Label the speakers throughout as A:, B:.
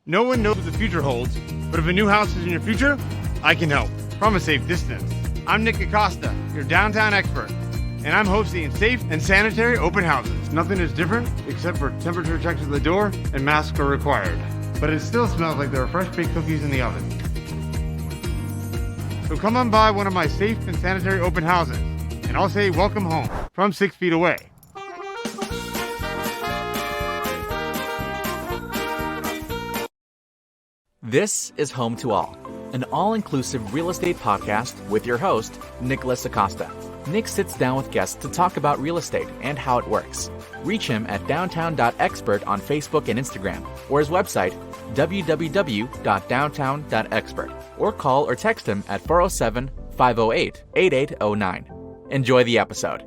A: No one knows what the future holds, but if a new house is in your future, I can help from a safe distance. I'm Nick Acosta, your downtown expert, and I'm hosting safe and sanitary open houses. Nothing is different except for temperature checks at the door and masks are required. But it still smells like there are fresh baked cookies in the oven. So come on by one of my safe and sanitary open houses, and I'll say welcome home from 6 feet away.
B: This is Home2All, an all-inclusive real estate podcast with your host, Nicholas Acosta. Nick sits down with guests to talk about real estate and how it works. Reach him at downtown.expert on Facebook and Instagram, or his website, www.downtown.expert, or call or text him at 407-508-8809. Enjoy the episode.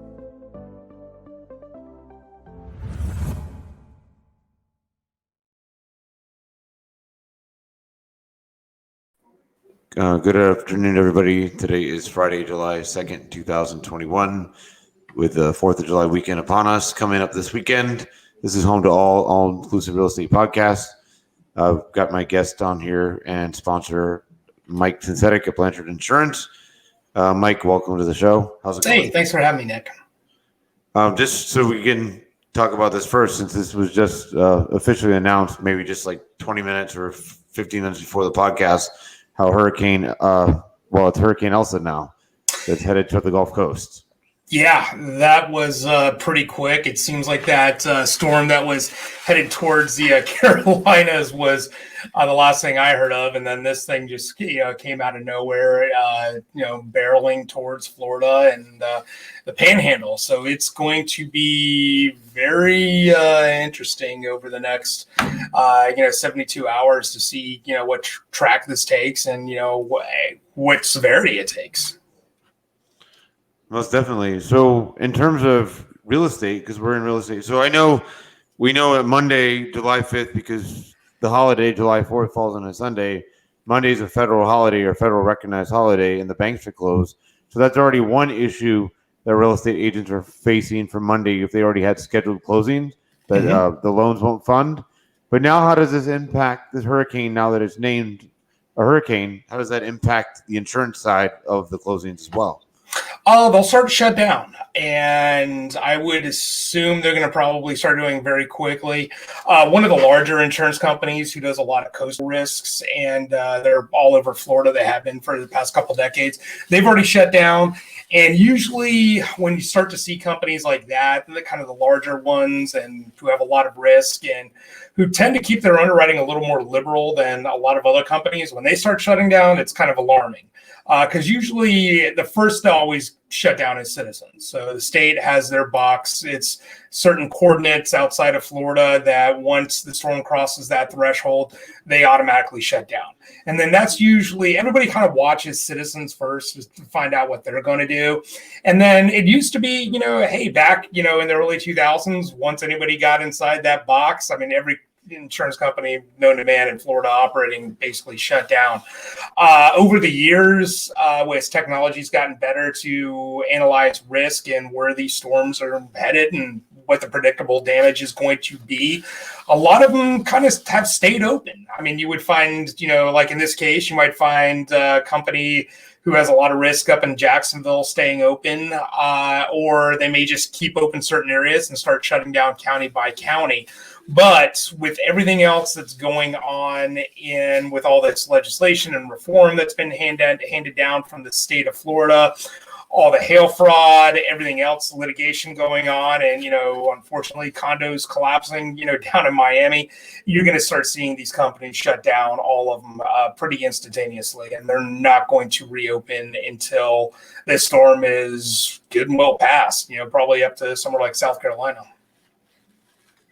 C: Good afternoon, everybody. Today is Friday, July 2nd, 2021, with the 4th of July weekend upon us coming up this weekend. This is Home2All, all-inclusive real estate podcast. I've got my guest on here and sponsor, Mike Synthetic at Blanchard Insurance. Mike, welcome to the show. How's it going?
D: Hey, thanks for having me, Nick.
C: Just so we can talk about this first, since this was just officially announced, maybe just like 20 minutes or 15 minutes before the podcast, how it's Hurricane Elsa now that's headed to the Gulf Coast.
D: Yeah, that was pretty quick. It seems like that storm that was headed towards the Carolinas was the last thing I heard of, and then this thing just came out of nowhere, barreling towards Florida and the Panhandle. So it's going to be very interesting over the next 72 hours to see what track this takes and what severity it takes.
C: Most definitely. So in terms of real estate, because we're in real estate, so we know that Monday, July 5th, because the holiday, July 4th, falls on a Sunday. Monday is a federal holiday or federal recognized holiday, and the banks are closed. So that's already one issue that real estate agents are facing for Monday if they already had scheduled closings, that the loans won't fund. But now how does this impact this hurricane, now that it's named a hurricane? How does that impact the insurance side of the closings as well?
D: They'll start to shut down, and I would assume they're going to probably start doing very quickly. One of the larger insurance companies who does a lot of coastal risks, and they're all over Florida. They have been for the past couple decades. They've already shut down, and usually when you start to see companies like that, the kind of the larger ones and who have a lot of risk and who tend to keep their underwriting a little more liberal than a lot of other companies, when they start shutting down, it's kind of alarming. Because usually the first to always shut down is Citizens. So the state has their box. It's certain coordinates outside of Florida that once the storm crosses that threshold, they automatically shut down. And then that's usually, everybody kind of watches Citizens first to find out what they're going to do. And then it used to be, hey, back, in the early 2000s, once anybody got inside that box, I mean, every insurance company known to man in Florida operating basically shut down. Over the years, as technology's gotten better to analyze risk and where these storms are headed and what the predictable damage is going to be, a lot of them kind of have stayed open. I mean, you would find, like in this case, you might find a company who has a lot of risk up in Jacksonville staying open, or they may just keep open certain areas and start shutting down county by county. But with everything else that's going on with all this legislation and reform that's been handed down from the state of Florida, all the hail fraud, everything else, litigation going on, and, unfortunately, condos collapsing, down in Miami, you're going to start seeing these companies shut down, all of them, pretty instantaneously. And they're not going to reopen until this storm is good and well past, probably up to somewhere like South Carolina.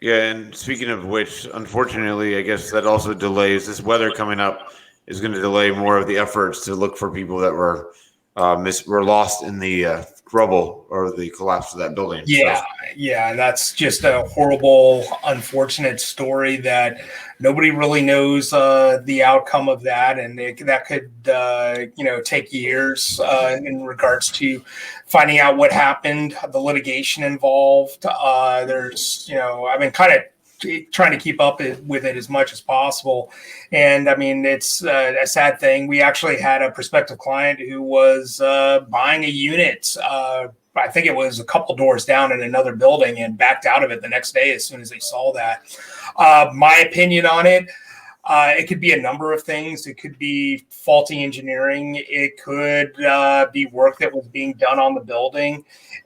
C: Yeah, and speaking of which, unfortunately, I guess that also delays this weather coming up is going to delay more of the efforts to look for people that were lost in the rubble or the collapse of that building.
D: Yeah, and that's just a horrible, unfortunate story that nobody really knows the outcome of that, and that could take years in regards to finding out what happened, the litigation involved. There's I've been kind of trying to keep up with it as much as possible. And I mean, it's a sad thing. We actually had a prospective client who was buying a unit. I think it was a couple doors down in another building and backed out of it the next day as soon as they saw that. My opinion on it, it could be a number of things. It could be faulty engineering. It could be work that was being done on the building.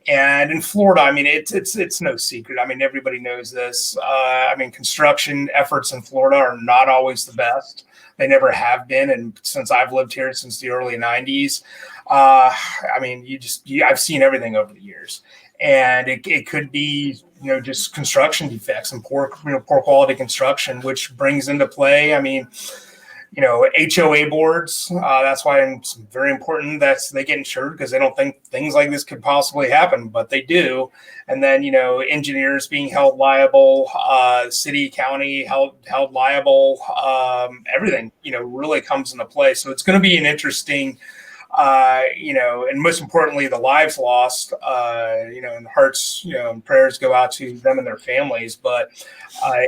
D: And in Florida, I mean, it's no secret. I mean, everybody knows this. I mean, construction efforts in Florida are not always the best. They never have been. And since I've lived here since the early 90s, I mean, I've seen everything over the years. And it could be, just construction defects and poor quality construction, which brings into play, I mean, HOA boards. That's why it's very important that they get insured, because they don't think things like this could possibly happen, but they do. And then, engineers being held liable, city, county held liable, everything, really comes into play. So it's going to be an interesting, and most importantly, the lives lost, and hearts, and prayers go out to them and their families. But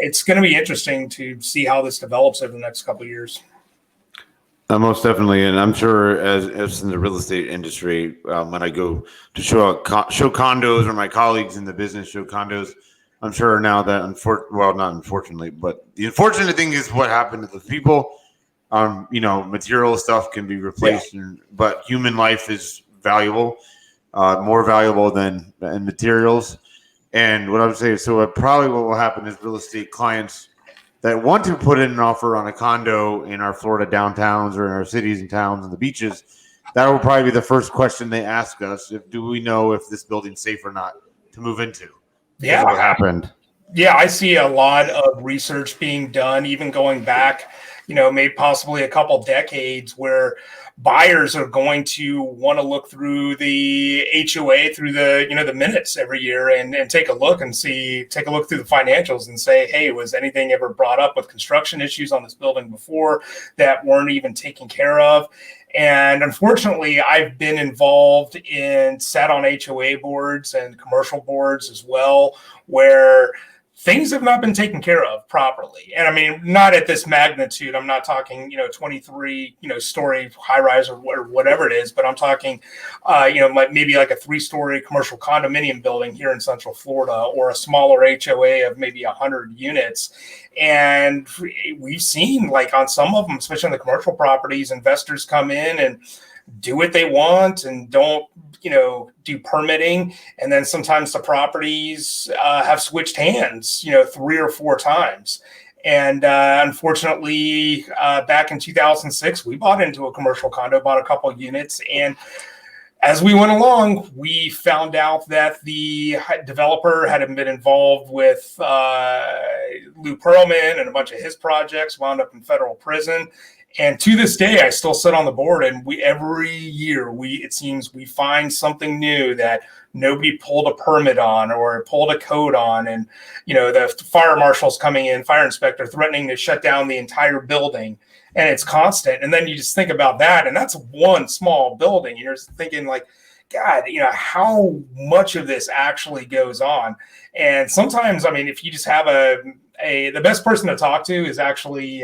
D: it's going to be interesting to see how this develops over the next couple of years.
C: Most definitely, and I'm sure as in the real estate industry, when I go to show condos, or my colleagues in the business show condos, I'm sure now that not unfortunately, but the unfortunate thing is what happened to the people. Material stuff can be replaced, but human life is valuable, more valuable than materials. And what I would say is, probably what will happen is real estate clients that want to put in an offer on a condo in our Florida downtowns or in our cities and towns and the beaches, that will probably be the first question they ask us: do we know if this building's safe or not to move into?
D: Yeah,
C: what happened.
D: Yeah, I see a lot of research being done, even going back, maybe possibly a couple decades, where buyers are going to want to look through the HOA, through the, the minutes every year, and take a look through the financials and say, hey, was anything ever brought up with construction issues on this building before that weren't even taken care of? And unfortunately, I've been involved in sat on HOA boards and commercial boards as well, where things have not been taken care of properly. And I mean, not at this magnitude. I'm not talking, 23, story high rise or whatever it is, but I'm talking, maybe like a 3-story commercial condominium building here in Central Florida, or a smaller HOA of maybe 100 units. And we've seen, like, on some of them, especially on the commercial properties, investors come in and do what they want and don't, do permitting. And then sometimes the properties have switched hands, 3 or 4 times. And unfortunately, back in 2006, we bought into a commercial condo, bought a couple of units. And as we went along, we found out that the developer had been involved with Lou Pearlman and a bunch of his projects, wound up in federal prison. And to this day, I still sit on the board, and every year it seems we find something new that nobody pulled a permit on or pulled a code on. And, the fire marshal's coming in, fire inspector threatening to shut down the entire building, and it's constant. And then you just think about that, and that's one small building. You're just thinking, like, God, how much of this actually goes on? And sometimes, I mean, if you just have the best person to talk to is actually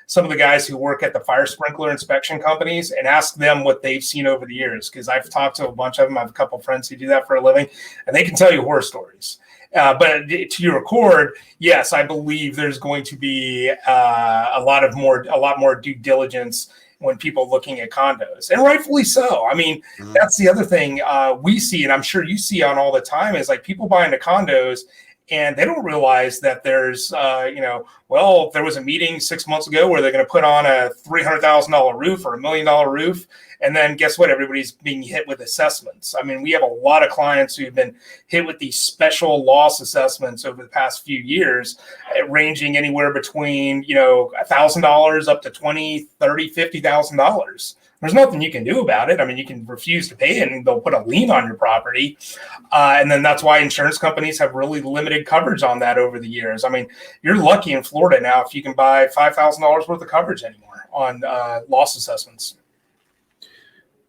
D: some of the guys who work at the fire sprinkler inspection companies, and ask them what they've seen over the years. Because I've talked to a bunch of them. I have a couple of friends who do that for a living, and they can tell you horror stories. But to your accord, yes, I believe there's going to be a lot more due diligence when people looking at condos, and rightfully so. I mean, that's the other thing we see, and I'm sure you see on all the time, is like people buying the condos, and they don't realize that there's, there was a meeting 6 months ago where they're going to put on a $300,000 roof or $1 million roof. And then guess what? Everybody's being hit with assessments. I mean, we have a lot of clients who've been hit with these special loss assessments over the past few years, ranging anywhere between, $1,000 up to $20,000, $30,000, $50,000. There's nothing you can do about it. I mean, you can refuse to pay it and they'll put a lien on your property. And then that's why insurance companies have really limited coverage on that over the years. I mean, you're lucky in Florida now if you can buy $5,000 worth of coverage anymore on loss assessments.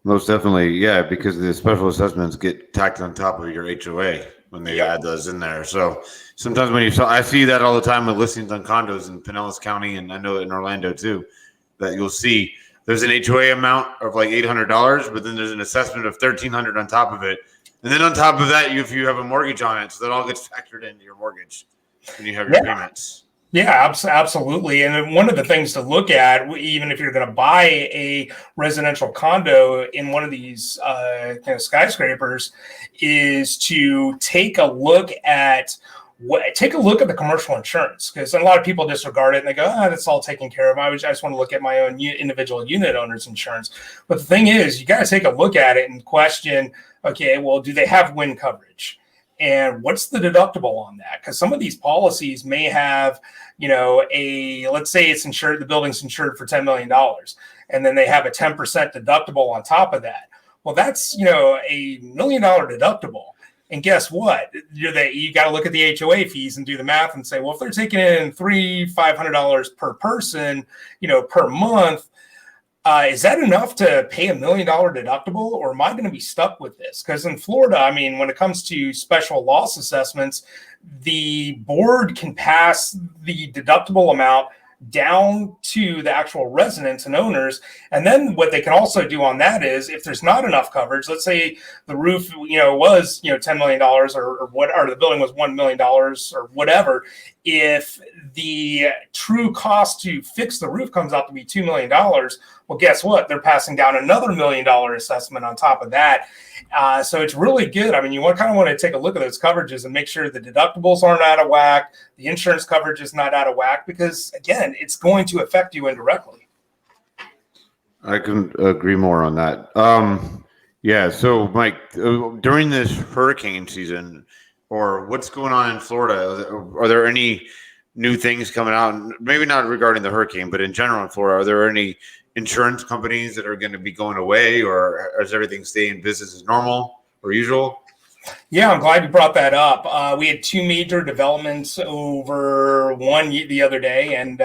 C: Most definitely, yeah, because the special assessments get tacked on top of your HOA. when they add those in there. So sometimes I see that all the time with listings on condos in Pinellas County, and I know in Orlando too, that you'll see there's an HOA amount of like $800, but then there's an assessment of $1,300 on top of it. And then on top of that, if you have a mortgage on it, so that all gets factored into your mortgage when you have your payments. Yeah,
D: absolutely. And one of the things to look at, even if you're going to buy a residential condo in one of these skyscrapers, is to take a look at the commercial insurance, because a lot of people disregard it and they go, that's all taken care of. I just want to look at my own individual unit owner's insurance. But the thing is, you got to take a look at it and question, okay, well, do they have wind coverage? And what's the deductible on that? Because some of these policies may have, let's say it's insured, the building's insured for $10 million, and then they have a 10% deductible on top of that. Well, that's, a $1 million deductible. And guess what? You got to look at the HOA fees and do the math and say, well, if they're taking in $500 per person, per month, is that enough to pay $1 million deductible, or am I going to be stuck with this? Because in Florida, when it comes to special loss assessments, the board can pass the deductible amount down to the actual residents and owners. And then what they can also do on that is, if there's not enough coverage, let's say the roof, was, $10 million or the building was $1 million or whatever. If the true cost to fix the roof comes out to be $2 million, well, guess what? They're passing down another $1 million assessment on top of that. So it's really good. You want to take a look at those coverages and make sure the deductibles aren't out of whack, the insurance coverage is not out of whack, because again, it's going to affect you indirectly.
C: I can agree more on that. So Mike, during this hurricane season, or what's going on in Florida, are there any new things coming out? Maybe not regarding the hurricane, but in general in Florida, are there any insurance companies that are going to be going away, or is everything staying business as normal or usual?
D: Yeah, I'm glad you brought that up. We had two major developments over, one the other day, and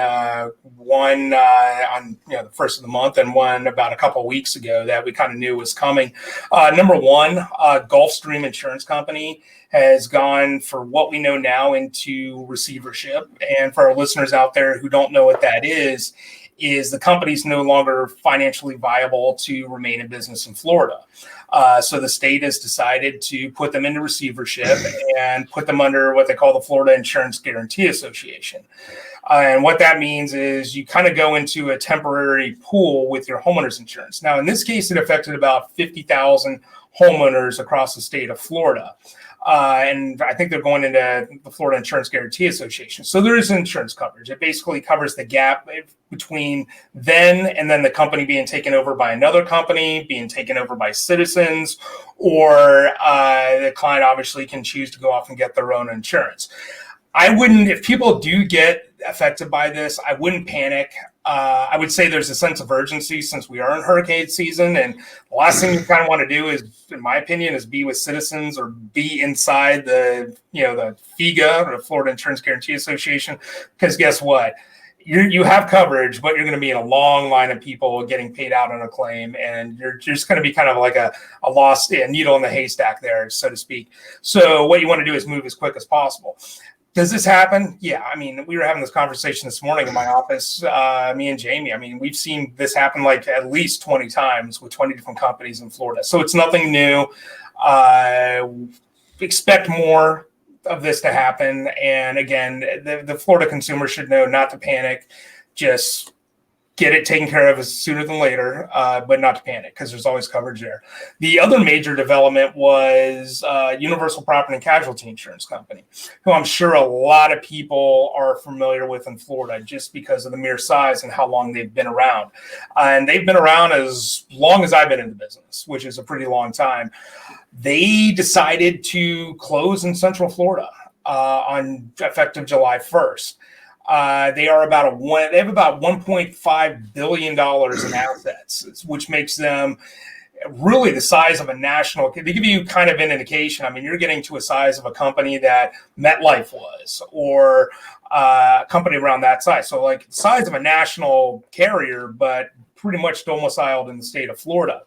D: one on the first of the month, and one about a couple of weeks ago that we kind of knew was coming. Number one, Gulfstream Insurance Company has gone, for what we know now, into receivership. And for our listeners out there who don't know what that is the company's no longer financially viable to remain in business in Florida. So the state has decided to put them into receivership and put them under what they call the Florida Insurance Guarantee Association. And what that means is you kind of go into a temporary pool with your homeowner's insurance. Now, in this case, it affected about 50,000 homeowners across the state of Florida. And I think they're going into the Florida Insurance Guarantee Association. So there is insurance coverage. It basically covers the gap between then and then the company being taken over by another company, being taken over by Citizens, or the client obviously can choose to go off and get their own insurance. If people do get affected by this, I wouldn't panic. I would say there's a sense of urgency since we are in hurricane season, and the last thing you kind of want to do is, in my opinion, is be with Citizens or be inside the FIGA, or the Florida Insurance Guarantee Association, because guess what? You have coverage, but you're going to be in a long line of people getting paid out on a claim, and you're just going to be kind of like a lost needle in the haystack there, so to speak. So what you want to do is move as quick as possible. Does this happen? Yeah. We were having this conversation this morning in my office, me and Jamie. We've seen this happen like at least 20 times with 20 different companies in Florida. So it's nothing new. Expect more of this to happen. And again, the Florida consumer should know not to panic. Just get it taken care of sooner than later, but not to panic, because there's always coverage there. The other major development was Universal Property and Casualty Insurance Company, who I'm sure a lot of people are familiar with in Florida just because of the mere size and how long they've been around. And they've been around as long as I've been in the business, which is a pretty long time. They decided to close in Central Florida on effective July 1st. They have about $1.5 billion in assets, which makes them really the size of a national. They give you kind of an indication. You're getting to a size of a company that MetLife was, or a company around that size. So like the size of a national carrier, but pretty much domiciled in the state of Florida.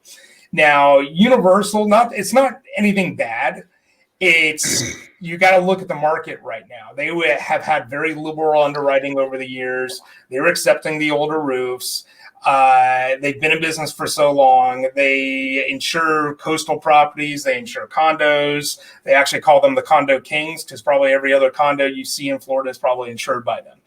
D: Now, Universal, it's not anything bad. You got to look at the market right now. They have had very liberal underwriting over the years. They were accepting the older roofs. They've been in business for so long. They insure coastal properties. They insure condos. They actually call them the condo kings because probably every other condo you see in Florida is probably insured by them.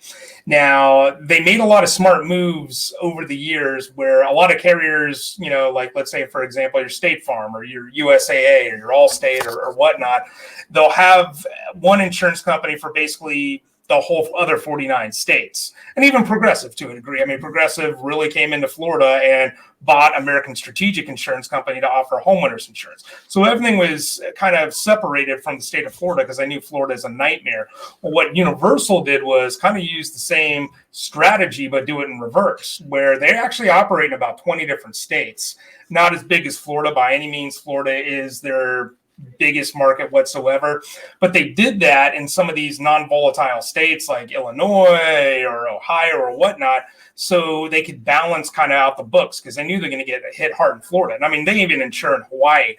D: Now, they made a lot of smart moves over the years where a lot of carriers, like let's say, for example, your State Farm or your USAA or your Allstate or whatnot, they'll have one insurance company for basically the whole other 49 states, and even Progressive to a degree. I mean, Progressive really came into Florida and bought American Strategic Insurance Company to offer homeowners insurance. So everything was kind of separated from the state of Florida because I knew Florida is a nightmare. Well, what Universal did was kind of use the same strategy, but do it in reverse, where they actually operate in about 20 different states. Not as big as Florida by any means. Florida is their biggest market whatsoever, but they did that in some of these non-volatile states like Illinois or Ohio or whatnot, so they could balance kind of out the books because they knew they're going to get hit hard in Florida. And I mean, they even insure in Hawaii.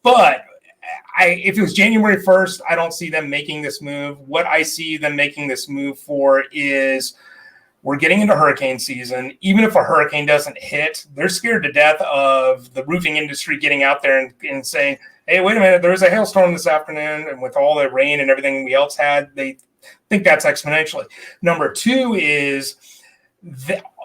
D: But if it was January 1st, I don't see them making this move. What I see them making this move for is we're getting into hurricane season. Even if a hurricane doesn't hit, they're scared to death of the roofing industry getting out there and saying, hey, wait a minute, there was a hailstorm this afternoon, and with all the rain and everything we else had, they think that's exponentially. Number two is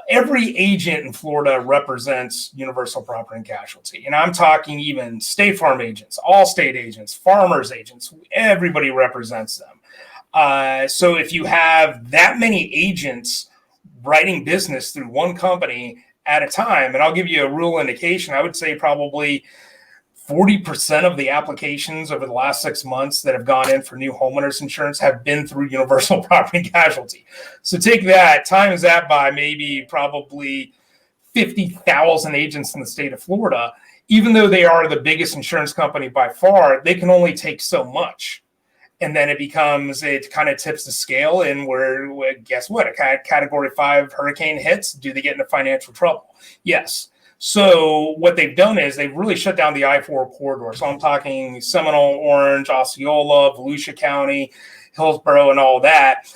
D: every agent in Florida represents Universal Property and Casualty. And I'm talking even State Farm agents, Allstate agents, Farmers agents, everybody represents them. So if you have that many agents writing business through one company at a time, and I'll give you a real indication, I would say probably 40% of the applications over the last 6 months that have gone in for new homeowners insurance have been through Universal Property and Casualty. So take that, times that by maybe probably 50,000 agents in the state of Florida. Even though they are the biggest insurance company by far, they can only take so much. And then it kind of tips the scale in where guess what? A category 5 hurricane hits. Do they get into financial trouble? Yes. So what they've done is they've really shut down the I-4 corridor. So I'm talking Seminole, Orange, Osceola, Volusia County, Hillsborough, and all that.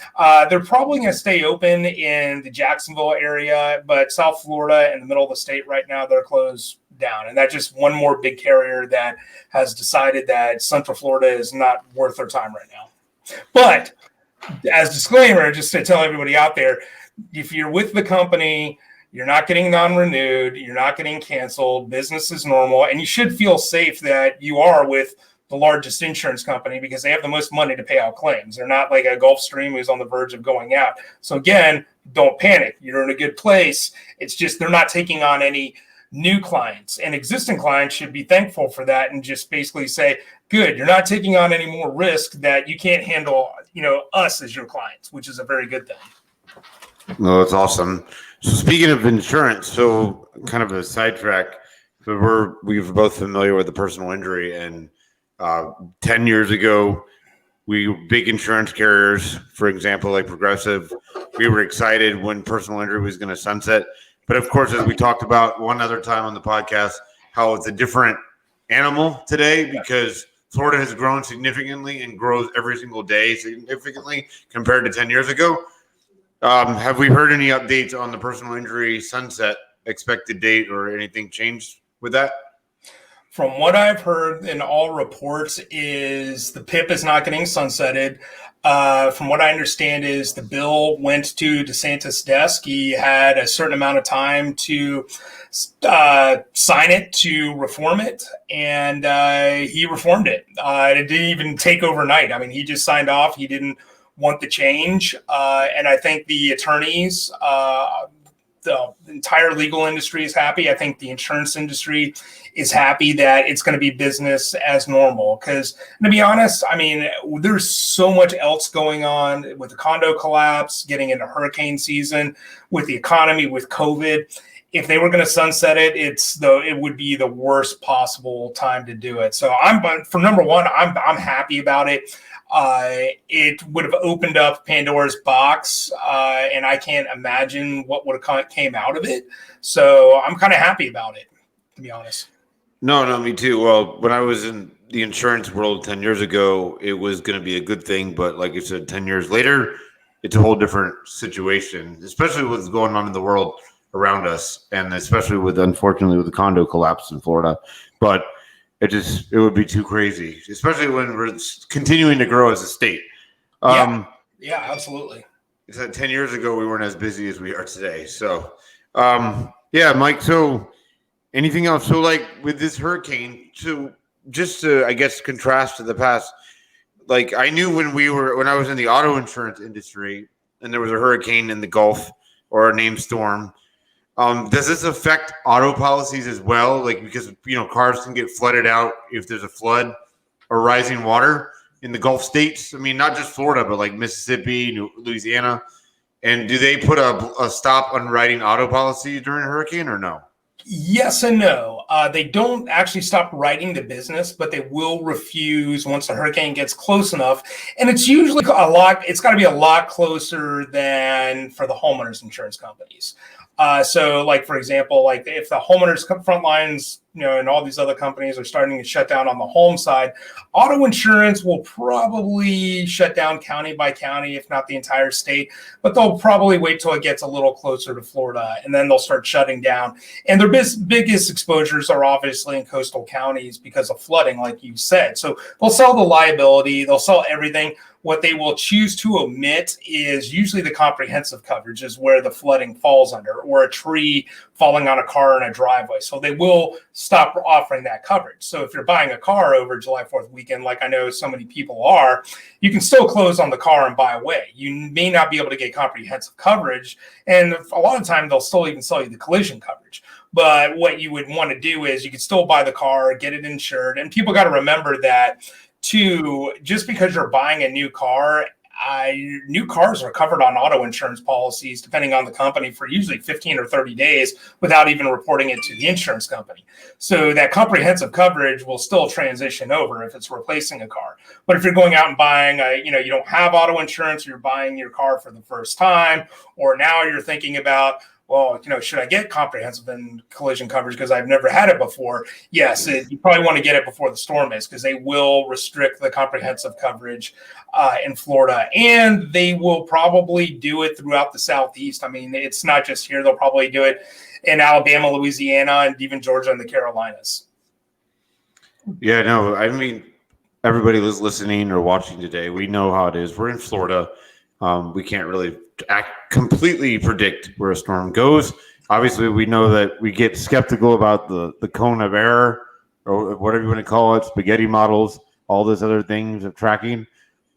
D: They're probably going to stay open in the Jacksonville area, but South Florida and the middle of the state right now, they're closed down. And that's just one more big carrier that has decided that Central Florida is not worth their time right now. But as disclaimer, just to tell everybody out there, if you're with the company, you're not getting non-renewed, you're not getting canceled, business is normal, and you should feel safe that you are with the largest insurance company because they have the most money to pay out claims. They're not like a Gulfstream who's on the verge of going out. So again, don't panic. You're in a good place. It's just they're not taking on any new clients, and existing clients should be thankful for that and just basically say, good, you're not taking on any more risk that you can't handle, us as your clients, which is a very good thing.
C: No, that's awesome. So speaking of insurance, so kind of a sidetrack, so we're both familiar with the personal injury, and 10 years ago, big insurance carriers, for example, like Progressive, we were excited when personal injury was going to sunset. But of course, as we talked about one other time on the podcast, how it's a different animal today because Florida has grown significantly and grows every single day significantly compared to 10 years ago. Have we heard any updates on the personal injury sunset expected date or anything changed with that?
D: From what I've heard in all reports is the PIP is not getting sunsetted. From what I understand is the bill went to DeSantis' desk. He had a certain amount of time to sign it to reform it, and he reformed it. It didn't even take overnight. I mean, he just signed off. He didn't want the change. And I think the attorneys, the entire legal industry is happy. I think the insurance industry is happy that it's going to be business as normal. Because to be honest, I mean, there's so much else going on with the condo collapse, getting into hurricane season, with the economy, with COVID. If they were going to sunset it, it would be the worst possible time to do it. So for number one, I'm happy about it. It would have opened up Pandora's box, and I can't imagine what would have came out of it. So I'm kind of happy about it, to be honest.
C: No, me too. Well, when I was in the insurance world 10 years ago, it was going to be a good thing. But like I said, 10 years later, it's a whole different situation, especially what's going on in the world around us. And especially unfortunately, with the condo collapse in Florida. But it would be too crazy, especially when we're continuing to grow as a state.
D: Yeah, absolutely.
C: It's that 10 years ago, we weren't as busy as we are today. So, yeah, Mike. So anything else? So like with this hurricane, so just to, I guess, contrast to the past, like I knew when I was in the auto insurance industry and there was a hurricane in the Gulf or a named storm, does this affect auto policies as well? Like, because, cars can get flooded out if there's a flood or rising water in the Gulf states. I mean, not just Florida, but like Mississippi, Louisiana. And do they put a stop on writing auto policies during a hurricane or no?
D: Yes and no. They don't actually stop writing the business, but they will refuse once the hurricane gets close enough. And it's usually it's got to be a lot closer than for the homeowners insurance companies. So like, for example, like if the homeowners front lines, and all these other companies are starting to shut down on the home side, auto insurance will probably shut down county by county, if not the entire state, but they'll probably wait till it gets a little closer to Florida and then they'll start shutting down. And their biggest exposures are obviously in coastal counties because of flooding, like you said. So they'll sell the liability, they'll sell everything. What they will choose to omit is usually the comprehensive coverage is where the flooding falls under, or a tree falling on a car in a driveway. So they will stop offering that coverage. So if you're buying a car over July 4th weekend, like I know so many people are, you can still close on the car and buy away. You may not be able to get comprehensive coverage. And a lot of the time, they'll still even sell you the collision coverage. But what you would want to do is you could still buy the car, get it insured. And people got to remember that just because you're buying a new car, new cars are covered on auto insurance policies, depending on the company, for usually 15 or 30 days without even reporting it to the insurance company. So that comprehensive coverage will still transition over if it's replacing a car. But if you're going out and buying, you don't have auto insurance, you're buying your car for the first time, or now you're thinking about, well, should I get comprehensive and collision coverage because I've never had it before? Yes, you probably want to get it before the storm is, because they will restrict the comprehensive coverage in Florida, and they will probably do it throughout the Southeast. I mean, it's not just here. They'll probably do it in Alabama, Louisiana, and even Georgia and the Carolinas.
C: Yeah, no, I mean, everybody who's listening or watching today, we know how it is. We're in Florida. We can't really completely predict where a storm goes. Obviously, we know that we get skeptical about the cone of error, or whatever you want to call it, spaghetti models, all those other things of tracking.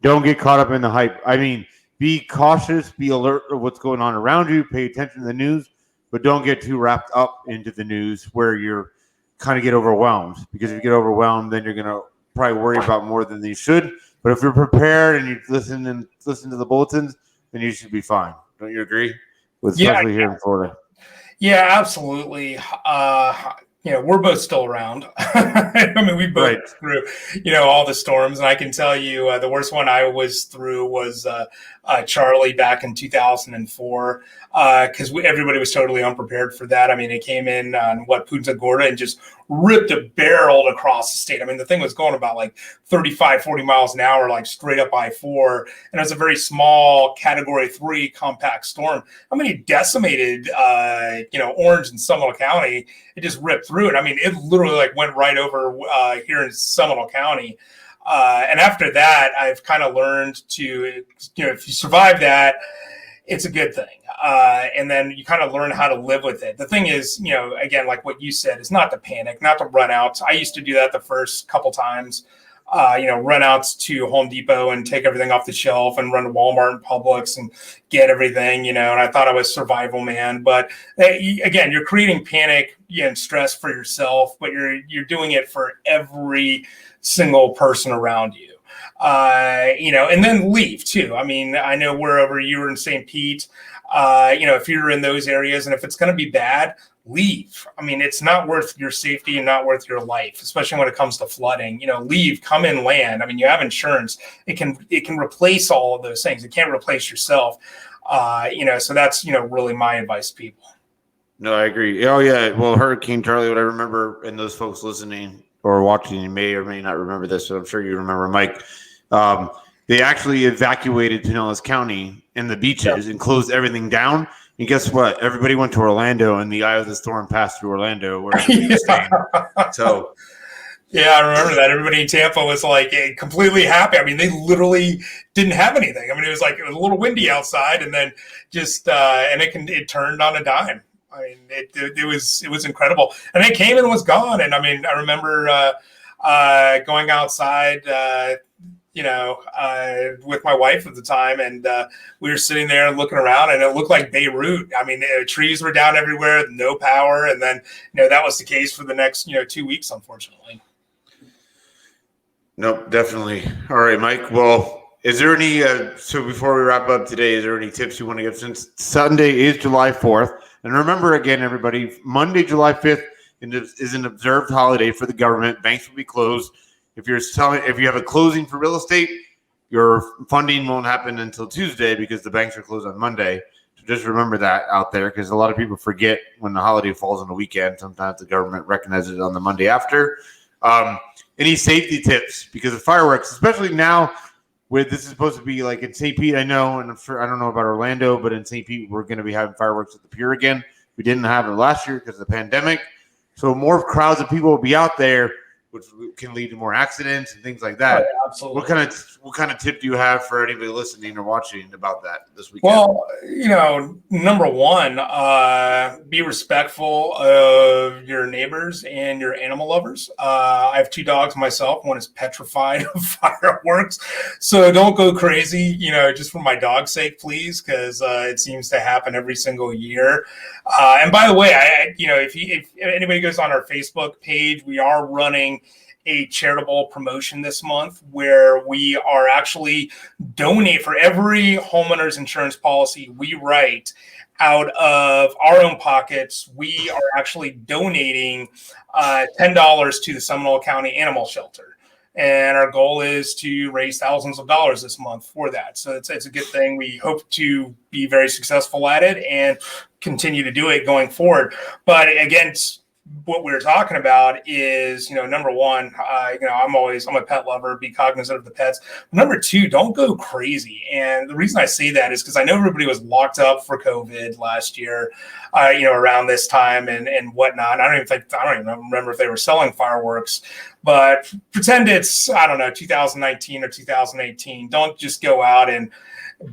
C: Don't get caught up in the hype. I mean, be cautious, be alert of what's going on around you, pay attention to the news, but don't get too wrapped up into the news where you're kind of get overwhelmed. Because if you get overwhelmed, then you're going to probably worry about more than you should. But if you're prepared and you listen to the bulletins, then you should be fine. Don't you agree? Especially here in Florida.
D: Yeah, absolutely. We're both still around. I mean, we both through, all the storms. And I can tell you the worst one I was through was Charlie back in 2004, because everybody was totally unprepared for that. I mean, it came in on Punta Gorda and just ripped a barrel across the state. I mean, the thing was going about like 35, 40 miles an hour, like straight up I-4. And it was a very small Category 3 compact storm. I mean, it decimated, Orange and Seminole County. It just ripped through it. I mean, it literally like went right over here in Seminole County. And after that, I've kind of learned to, if you survive that, it's a good thing. And then you kind of learn how to live with it. The thing is, again, like what you said, is not to panic, not to run out. I used to do that the first couple times, run outs to Home Depot and take everything off the shelf and run to Walmart and Publix and get everything, and I thought I was survival man. But again, you're creating panic and stress for yourself, but you're doing it for every single person around you. And then leave too. I mean, I know wherever you were in St. Pete, if you're in those areas and if it's going to be bad, leave. I mean, it's not worth your safety and not worth your life, especially when it comes to flooding. Leave, come inland. I mean, you have insurance. It can replace all of those things. It can't replace yourself. So that's, really my advice to people.
C: No, I agree. Oh, yeah. Well, Hurricane Charlie, what I remember, and those folks listening, or watching, you may or may not remember this, so I'm sure you remember, Mike. They actually evacuated Pinellas County and the beaches and closed everything down. And guess what? Everybody went to Orlando, and the eye of the storm passed through Orlando, where everybody was staying. So,
D: yeah, I remember that. Everybody in Tampa was like completely happy. I mean, they literally didn't have anything. I mean, it was a little windy outside, and then just and it turned on a dime. I mean, it was incredible, and it came and was gone. And I mean, I remember going outside, with my wife at the time, and we were sitting there and looking around, and it looked like Beirut. I mean, trees were down everywhere, no power, and then that was the case for the next 2 weeks, unfortunately.
C: Nope, definitely. All right, Mike. Well, is there any, so before we wrap up today, is there any tips you want to give, since Sunday is July 4th? And remember, again, everybody, Monday, July 5th is an observed holiday for the government. Banks will be closed. If you have a closing for real estate, your funding won't happen until Tuesday because the banks are closed on Monday. So just remember that out there, because a lot of people forget when the holiday falls on the weekend. Sometimes the government recognizes it on the Monday after. Any safety tips because of fireworks, especially now with this is supposed to be like in St. Pete, I know, and I'm sure, I don't know about Orlando, but in St. Pete, we're going to be having fireworks at the pier again. We didn't have it last year because of the pandemic. So more crowds of people will be out there, which can lead to more accidents and things like that.
D: Oh, yeah, absolutely.
C: What kind of tip do you have for anybody listening or watching about that this weekend?
D: Well, number one, be respectful of your neighbors and your animal lovers. I have 2 dogs myself. One is petrified of fireworks, so don't go crazy. Just for my dog's sake, please, because it seems to happen every single year. And by the way, if anybody goes on our Facebook page, we are running a charitable promotion this month where we are actually donate for every homeowner's insurance policy we write out of our own pockets. We are actually donating $10 to the Seminole County Animal Shelter. And our goal is to raise thousands of dollars this month for that. So it's a good thing. We hope to be very successful at it and continue to do it going forward. But again, what we're talking about is, number one, I'm a pet lover, be cognizant of the pets. Number two, don't go crazy. And the reason I say that is because I know everybody was locked up for COVID last year, around this time and whatnot. I don't even remember if they were selling fireworks, but pretend it's, 2019 or 2018. Don't just go out and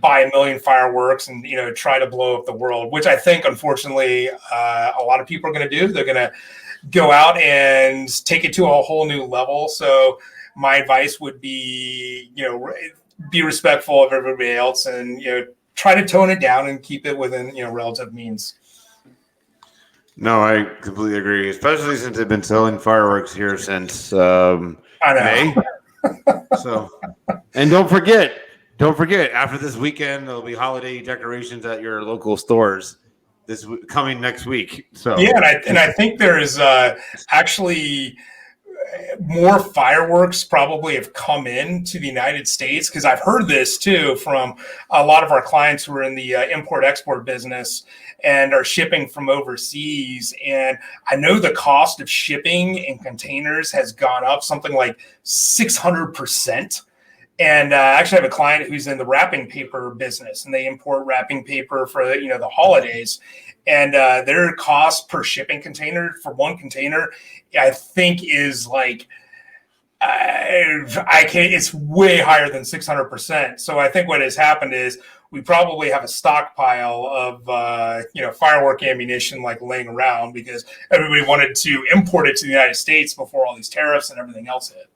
D: buy 1 million fireworks and try to blow up the world, which I think unfortunately a lot of people are going to do. They're going to go out and take it to a whole new level. So my advice would be be respectful of everybody else and try to tone it down and keep it within relative means.
C: No, I completely agree, especially since they've been selling fireworks here since May. So, and don't forget, after this weekend, there'll be holiday decorations at your local stores coming next week. So
D: yeah, and I think there is actually more fireworks probably have come into the United States, because I've heard this too from a lot of our clients who are in the import-export business and are shipping from overseas. And I know the cost of shipping in containers has gone up something like 600%. And I actually have a client who's in the wrapping paper business, and they import wrapping paper for the holidays. And their cost per shipping container for one container, I think, is like it's way higher than 600%. So I think what has happened is we probably have a stockpile of firework ammunition like laying around because everybody wanted to import it to the United States before all these tariffs and everything else hit.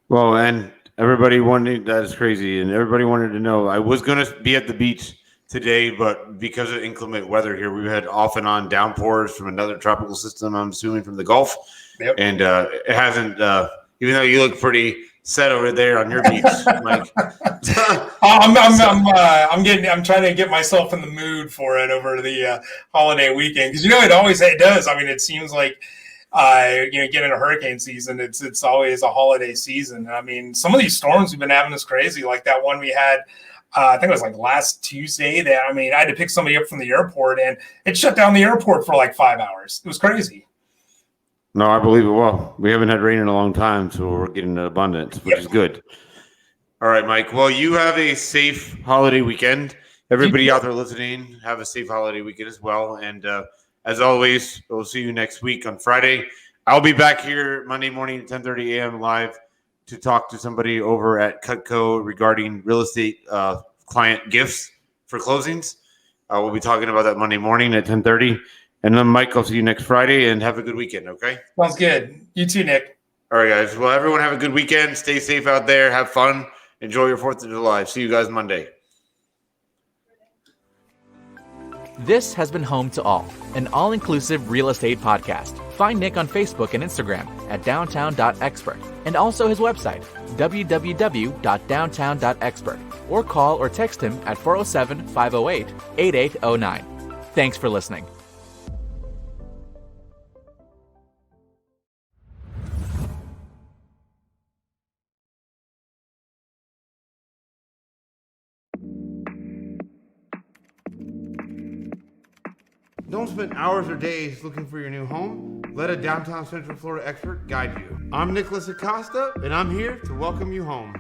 C: Well, and everybody wanted, that is crazy, and everybody wanted to know. I was going to be at the beach today, but because of inclement weather here, we've had off and on downpours from another tropical system, I'm assuming from the Gulf. Yep. And it hasn't, even though you look pretty set over there on your beach, Mike.
D: I'm trying to get myself in the mood for it over the holiday weekend, because it does. I mean, it seems like get into hurricane season, it's always a holiday season. I mean, some of these storms we've been having is crazy. Like that one we had, I think it was like last Tuesday, that I had to pick somebody up from the airport and it shut down the airport for like 5 hours. It was crazy.
C: No, I believe it will. We haven't had rain in a long time, so we're getting an abundance, which is good. All right, Mike. Well, you have a safe holiday weekend. Everybody out there listening, have a safe holiday weekend as well. And as always, we'll see you next week on Friday. I'll be back here Monday morning at 10:30 a.m. live to talk to somebody over at Cutco regarding real estate client gifts for closings. We'll be talking about that Monday morning at 10:30. And then, Mike, I'll see you next Friday, and have a good weekend, okay?
D: Sounds good. You too, Nick.
C: All right, guys. Well, everyone have a good weekend. Stay safe out there. Have fun. Enjoy your 4th of July. See you guys Monday.
B: This has been Home to All, an all-inclusive real estate podcast. Find Nick on Facebook and Instagram at downtown.expert, and also his website, www.downtown.expert, or call or text him at 407-508-8809. Thanks for listening.
A: Don't spend hours or days looking for your new home. Let a downtown Central Florida expert guide you. I'm Nicholas Acosta, and I'm here to welcome you home.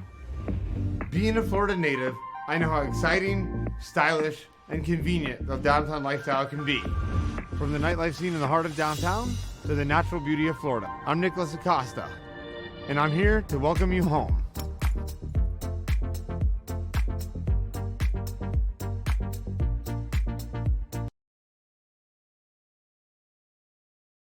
A: Being a Florida native, I know how exciting, stylish, and convenient the downtown lifestyle can be. From the nightlife scene in the heart of downtown to the natural beauty of Florida. I'm Nicholas Acosta, and I'm here to welcome you home.